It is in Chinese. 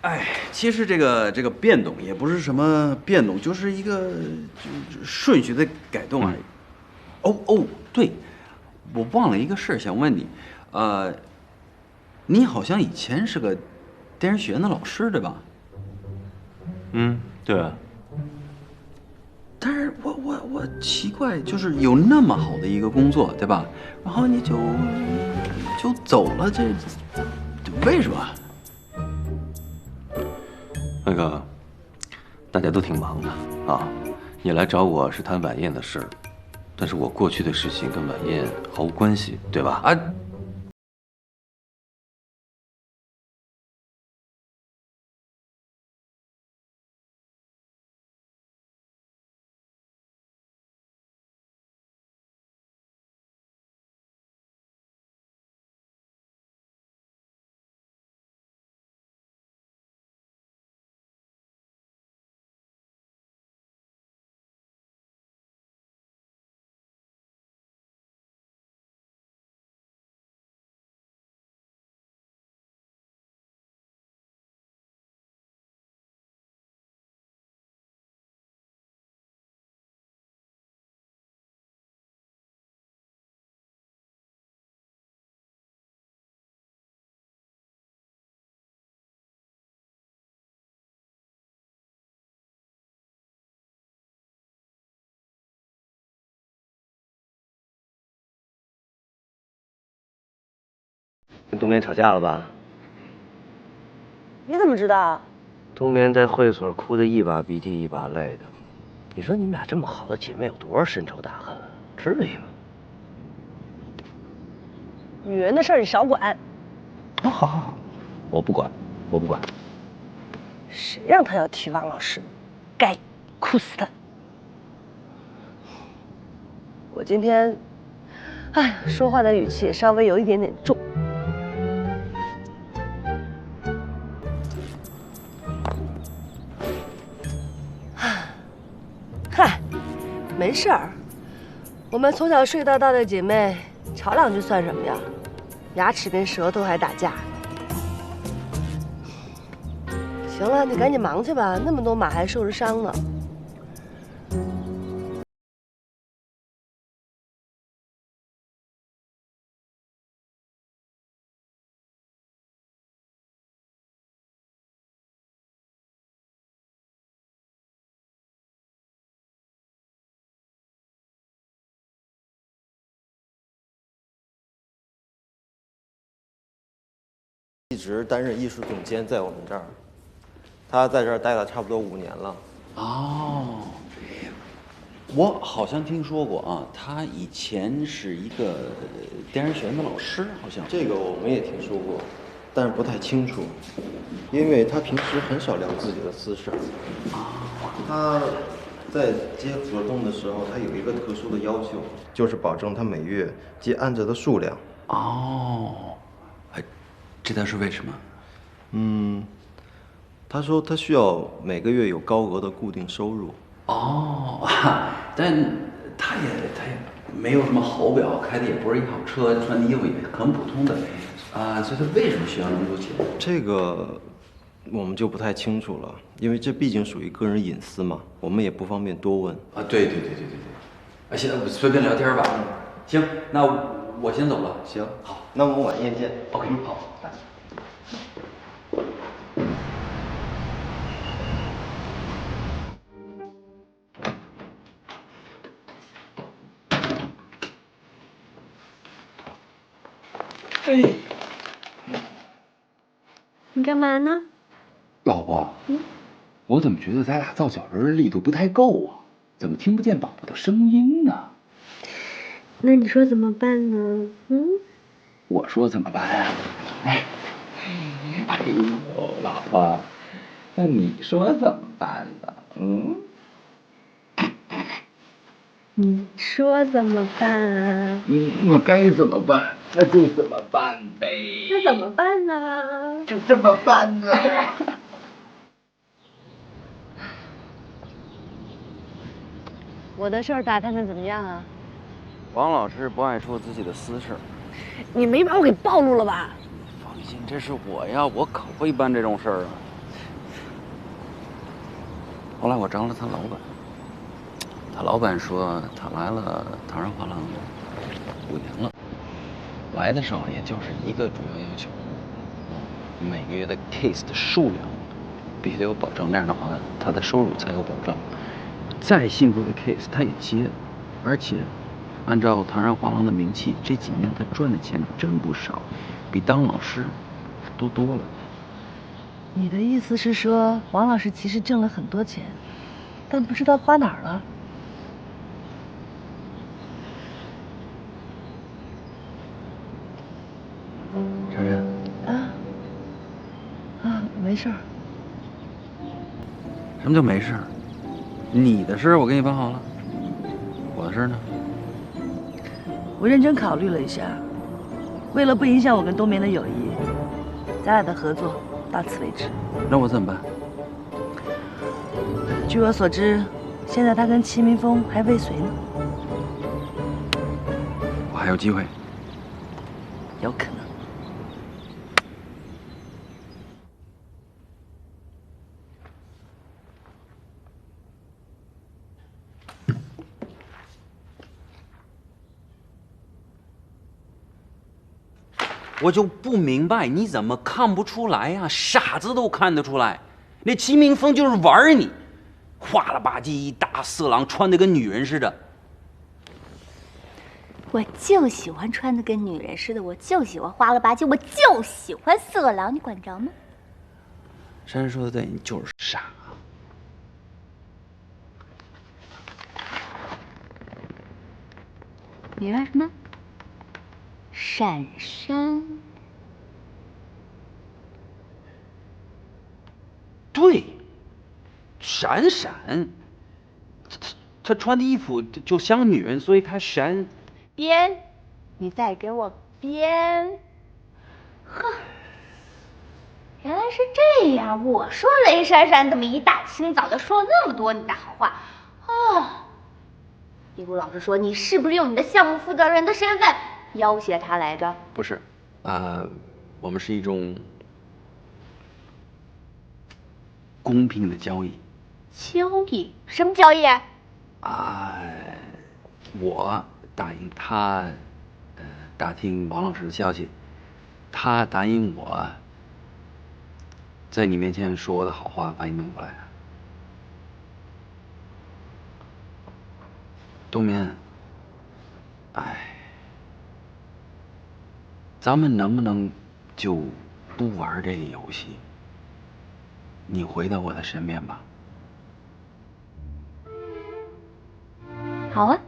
哎，其實這個變動也不是什麼變動，就是一個順序的改動而已。哦，對，我忘了一個事兒想問你，你好像以前是個電影學院的老師對吧？对啊。但是我奇怪，就是有那麼好的一個工作對吧？然後你就走了，這為什麼？那个，大家都挺忙的啊。你來找我是談晚宴的事，但是我過去的事情跟晚宴毫無關係，對吧？啊。跟冬眠吵架了吧？你怎么知道？冬眠在会所哭得一把鼻涕一把淚的。你說你們倆這麼好的姐妹有多少深仇大恨？至於嗎？女人的事兒你少管。好，我不管。誰讓他要提王老師？該哭死他！我今天，說話的語氣也稍微有一點點重。沒事兒，我們從小睡到大的姐妹，吵兩句算什麼呀？牙齒跟舌頭還打架。行了，你趕緊忙去吧，那麼多馬還受着傷呢。一直擔任藝術總監在我們這兒，他在這兒待了差不多5年了。哦，我好像聽說過啊，他以前是一個電影學院的老師，好像。這個我們也聽說過，但是不太清楚，因為他平時很少聊自己的私事。他在接合同的時候，他有一個特殊的要求，就是保證他每月接案子的數量。哦。這倒是為什麼？他說他需要每個月有高額的固定收入。哦，但他也沒有什麼好表，開的也不是一好車，穿的衣服也很普通的，所以他為什麼需要那麼多錢？這個我們就不太清楚了，因為這畢竟屬於個人隱私嘛，我們也不方便多問。對，行，隨便聊天吧。行，那我先走了。行，好，那我們晚宴見。OK，好。你幹嘛呢？老婆，我怎麼覺得咱倆造小人的力度不太夠啊？怎麼聽不見寶寶的聲音呢？那你說怎麼辦呢？我說怎麼辦啊？哎呦，老婆，那你說怎麼辦呢？你說怎麼辦啊？我該怎麼辦？那就怎麼辦唄。那怎麼辦呢？就這麼辦呢。我的事兒打探的怎麼樣啊？王老師不愛說自己的私事。你沒把我給暴露了吧？放心，這是我呀，我可會辦這種事兒啊。後来我找了他老板，他老板说他来了唐人画廊5年了，来的时候也就是一个主要要求，每个月的 case 的数量必须得有保证，那样的话他的收入才有保障。再幸福的 case 他也接，而且按照唐人画廊的名气，这几年他賺的錢真不少，比當老師都多了。你的意思是說，王老師其實掙了很多錢，但不知道花哪兒了？珊珊。沒事兒。什麼叫沒事兒？你的事我給你辦好了，我的事呢？我認真考慮了一下，為了不影響我跟冬眠的友誼，咱倆的合作到此為止。那我怎麼辦？據我所知，現在他跟齊明峰還未遂呢。我還有機會？有可能。我就不明白你怎麼看不出來呀？傻子都看得出來，那齊明峰就是玩你，花了吧唧一大色狼，穿得跟女人似的。我就喜歡穿得跟女人似的，我就喜歡花了吧唧，我就喜歡色狼，你管着嗎？珊珊說的對，你就是傻。你說什麼？閃閃？對，閃閃，她穿的衣服就像女人，所以她閃。編，你再給我編。哼，原來是這樣。我說雷閃閃怎麼一大清早的說那麼多你的好話？哦，李顧老師說你是不是用你的項目負責人的身份要挾他來着？不是，我們是一種公平的交易。交易？什麼交易？我答應他，打聽王老師的消息，他答應我，在你面前說我的好話，把你弄過來。冬眠，咱們能不能就不玩這個遊戲？你回到我的身邊吧。好啊。